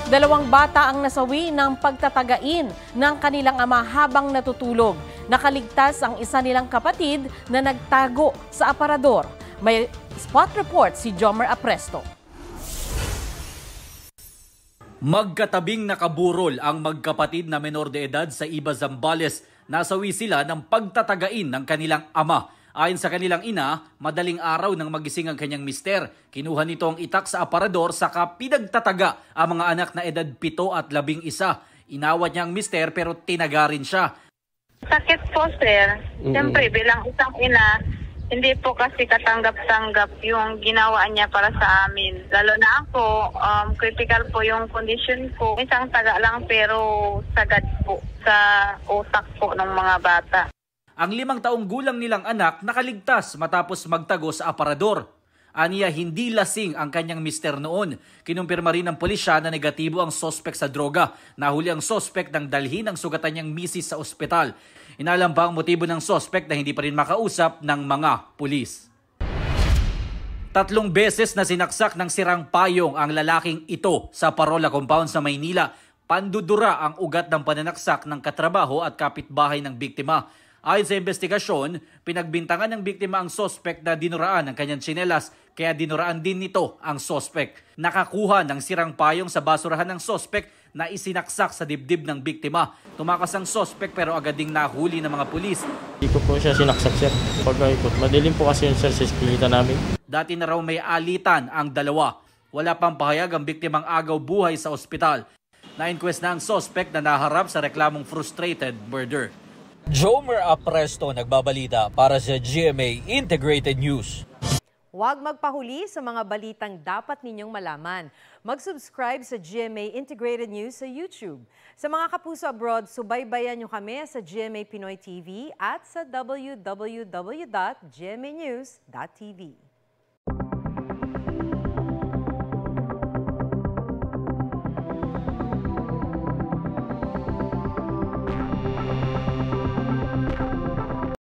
Dalawang bata ang nasawi ng pagtatagain ng kanilang ama habang natutulog. Nakaligtas ang isa nilang kapatid na nagtago sa aparador. May spot report si Jomer Apresto. Magkatabing nakaburol ang magkapatid na menor de edad sa Iba, Zambales. Nasawi sila ng pagtatagain ng kanilang ama. Ayon sa kanilang ina, madaling araw nang magising ang kanyang mister. Kinuha nito ang itak sa aparador saka pinagtataga ang mga anak na edad 7 at 11. Inawat niya ang mister pero tinaga rin siya. Sakit po, sir. Siyempre, bilang isang ina, hindi po kasi katanggap-tanggap yung ginawa niya para sa amin. Lalo na ako, critical po yung condition ko. Isang taga lang pero sagad po sa utak po ng mga bata. Ang 5 taong gulang nilang anak nakaligtas matapos magtago sa aparador. Aniya hindi lasing ang kanyang mister noon. Kinumpirma rin ng pulisya na negatibo ang sospek sa droga. Nahuli ang sospek nang dalhin ang sugatan niyang misis sa ospital. Inalam pa ang motibo ng sospek na hindi pa rin makausap ng mga pulis. 3 beses na sinaksak ng sirang payong ang lalaking ito sa Parola Compound sa Maynila. Pandudura ang ugat ng pananaksak ng katrabaho at kapitbahay ng biktima. Ayon sa investigasyon, pinagbintangan ng biktima ang sospek na dinuraan ng kanyang tsinelas kaya dinuraan din nito ang sospek. Nakakuha ng sirang payong sa basurahan ng sospek na isinaksak sa dibdib ng biktima. Tumakas ang sospek pero agad ding nahuli ng mga pulis. Hindi ko po siya sinaksak, sir. Pagkaikot, madilim po kasi yun, sir, sa ispilitan namin. Dati na raw may alitan ang dalawa. Wala pang pahayag ang biktimang agaw buhay sa ospital. Na-inquest na ang sospek na naharap sa reklamong frustrated murder. Jomer Apresto nagbabalita para sa GMA Integrated News. Huwag magpahuli sa mga balitang dapat ninyong malaman. Mag-subscribe sa GMA Integrated News sa YouTube. Sa mga kapuso abroad, subaybayan nyo kami sa GMA Pinoy TV at sa www.gmanews.tv.